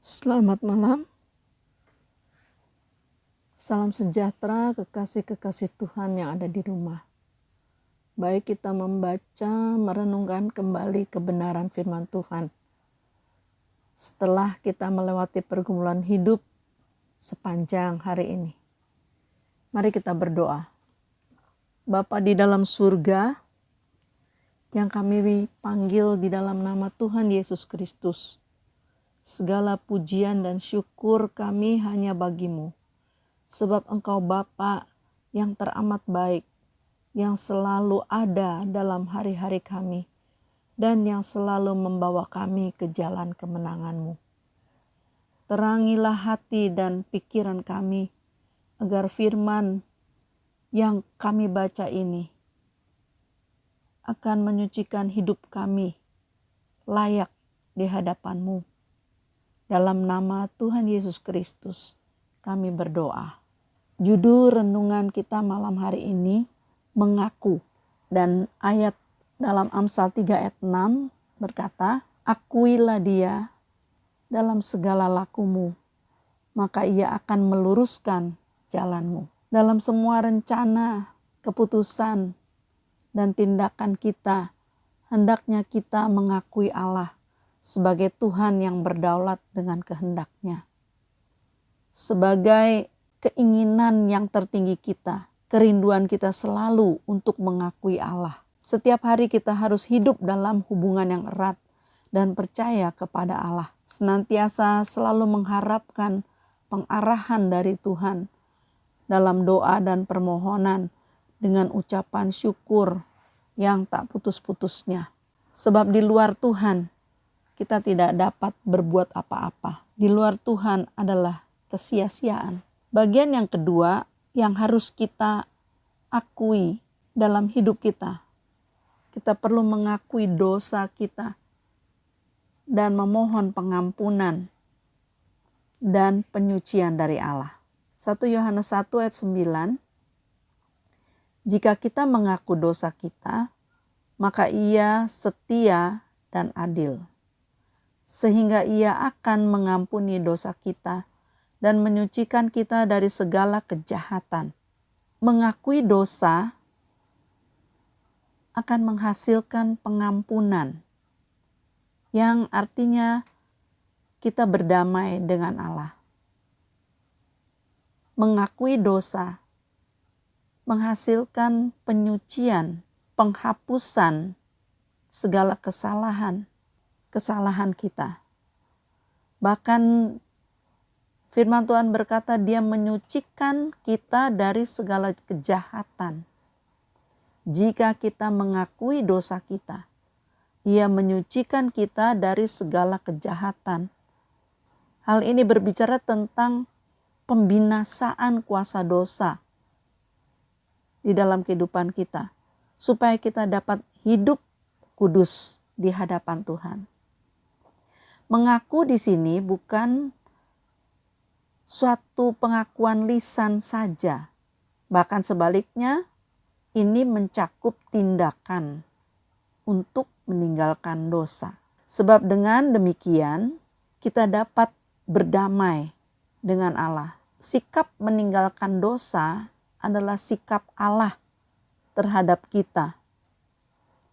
Selamat malam, salam sejahtera kekasih-kekasih Tuhan yang ada di rumah. Baik kita membaca, merenungkan kembali kebenaran firman Tuhan. Setelah kita melewati pergumulan hidup sepanjang hari ini. Mari kita berdoa. Bapa di dalam surga, yang kami panggil di dalam nama Tuhan Yesus Kristus. Segala pujian dan syukur kami hanya bagimu. Sebab Engkau Bapa yang teramat baik, yang selalu ada dalam hari-hari kami, dan yang selalu membawa kami ke jalan kemenangan-Mu. Terangilah hati dan pikiran kami, agar firman yang kami baca ini akan menyucikan hidup kami layak di hadapan-Mu. Dalam nama Tuhan Yesus Kristus kami berdoa. Judul renungan kita malam hari ini mengaku, dan ayat dalam Amsal 3 ayat 6 berkata, akuilah dia dalam segala lakumu, maka ia akan meluruskan jalanmu. Dalam semua rencana, keputusan, dan tindakan kita, hendaknya kita mengakui Allah sebagai Tuhan yang berdaulat dengan kehendak-Nya. Sebagai keinginan yang tertinggi kita, kerinduan kita selalu untuk mengakui Allah. Setiap hari kita harus hidup dalam hubungan yang erat dan percaya kepada Allah. Senantiasa selalu mengharapkan pengarahan dari Tuhan dalam doa dan permohonan dengan ucapan syukur yang tak putus-putusnya. Sebab di luar Tuhan kita tidak dapat berbuat apa-apa. Di luar Tuhan adalah kesia-siaan. Bagian yang kedua yang harus kita akui dalam hidup kita. Kita perlu mengakui dosa kita dan memohon pengampunan dan penyucian dari Allah. 1 Yohanes 1 ayat 9. Jika kita mengaku dosa kita, maka Ia setia dan adil, sehingga Ia akan mengampuni dosa kita dan menyucikan kita dari segala kejahatan. Mengakui dosa akan menghasilkan pengampunan, yang artinya kita berdamai dengan Allah. Mengakui dosa menghasilkan penyucian, penghapusan segala kesalahan kita. Bahkan firman Tuhan berkata Dia menyucikan kita dari segala kejahatan. Jika kita mengakui dosa kita, Ia menyucikan kita dari segala kejahatan. Hal ini berbicara tentang pembinasaan kuasa dosa di dalam kehidupan kita, supaya kita dapat hidup kudus di hadapan Tuhan. Mengaku di sini bukan suatu pengakuan lisan saja, bahkan sebaliknya ini mencakup tindakan untuk meninggalkan dosa. Sebab dengan demikian kita dapat berdamai dengan Allah. Sikap meninggalkan dosa adalah sikap Allah terhadap kita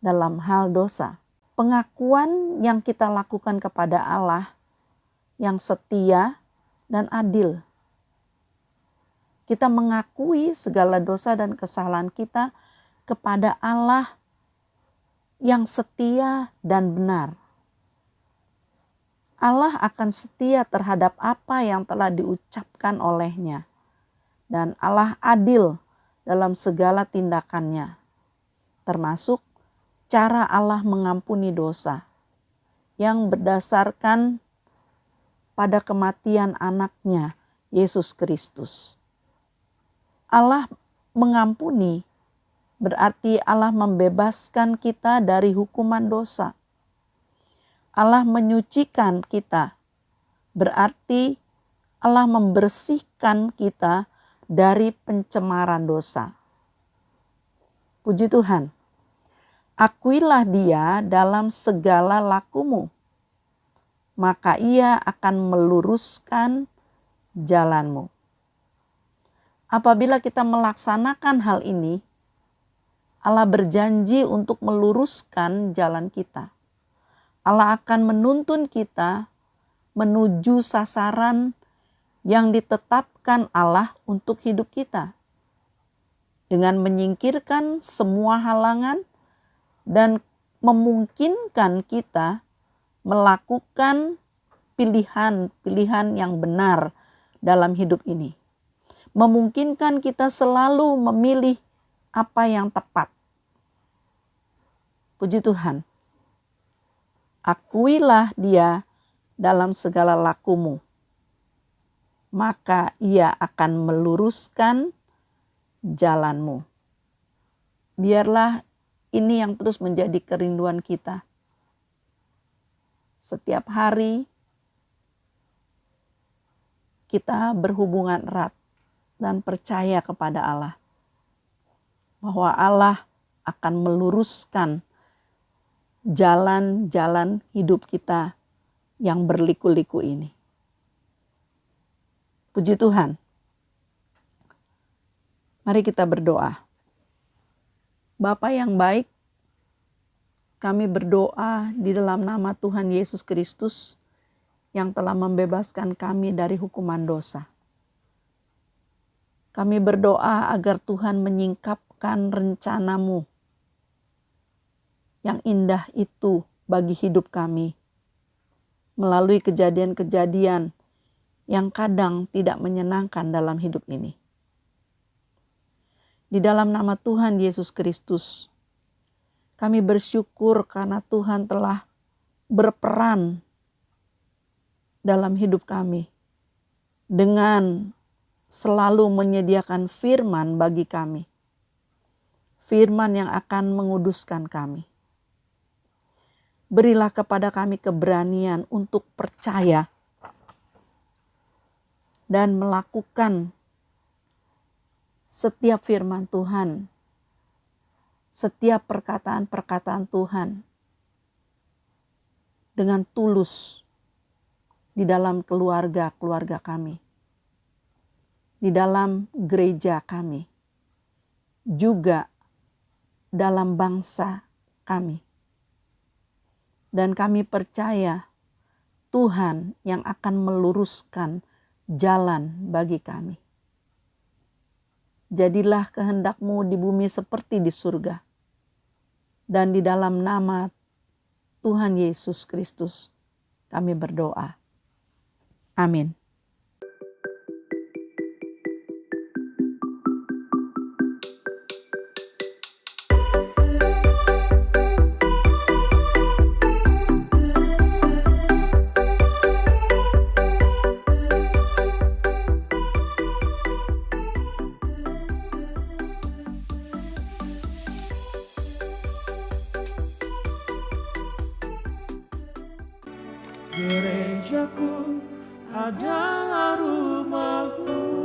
dalam hal dosa. Pengakuan yang kita lakukan kepada Allah yang setia dan adil. Kita mengakui segala dosa dan kesalahan kita kepada Allah yang setia dan benar. Allah akan setia terhadap apa yang telah diucapkan oleh-Nya. Dan Allah adil dalam segala tindakannya, termasuk cara Allah mengampuni dosa yang berdasarkan pada kematian anaknya, Yesus Kristus. Allah mengampuni berarti Allah membebaskan kita dari hukuman dosa. Allah menyucikan kita berarti Allah membersihkan kita dari pencemaran dosa. Puji Tuhan. . Akuilah Dia dalam segala lakumu. maka Ia akan meluruskan jalanmu. Apabila kita melaksanakan hal ini, Allah berjanji untuk meluruskan jalan kita. Allah akan menuntun kita menuju sasaran yang ditetapkan Allah untuk hidup kita, dengan menyingkirkan semua halangan dan memungkinkan kita melakukan pilihan-pilihan yang benar dalam hidup ini. Memungkinkan kita selalu memilih apa yang tepat. Puji Tuhan. Akuilah Dia dalam segala lakumu, maka Ia akan meluruskan jalanmu. Biarlah ini yang terus menjadi kerinduan kita. Setiap hari kita berhubungan erat dan percaya kepada Allah, bahwa Allah akan meluruskan jalan-jalan hidup kita yang berliku-liku ini. Puji Tuhan. Mari kita berdoa. Bapa yang baik, kami berdoa di dalam nama Tuhan Yesus Kristus yang telah membebaskan kami dari hukuman dosa. Kami berdoa agar Tuhan menyingkapkan rencana-Mu yang indah itu bagi hidup kami melalui kejadian-kejadian yang kadang tidak menyenangkan dalam hidup ini. Di dalam nama Tuhan Yesus Kristus, kami bersyukur karena Tuhan telah berperan dalam hidup kami dengan selalu menyediakan firman bagi kami. Firman yang akan menguduskan kami. Berilah kepada kami keberanian untuk percaya dan melakukan setiap firman Tuhan, setiap perkataan-perkataan Tuhan dengan tulus di dalam keluarga-keluarga kami, di dalam gereja kami, juga dalam bangsa kami. Dan kami percaya Tuhan yang akan meluruskan jalan bagi kami. Jadilah kehendak-Mu di bumi seperti di surga. Dan di dalam nama Tuhan Yesus Kristus kami berdoa. Amin. Gerejaku adalah rumahku.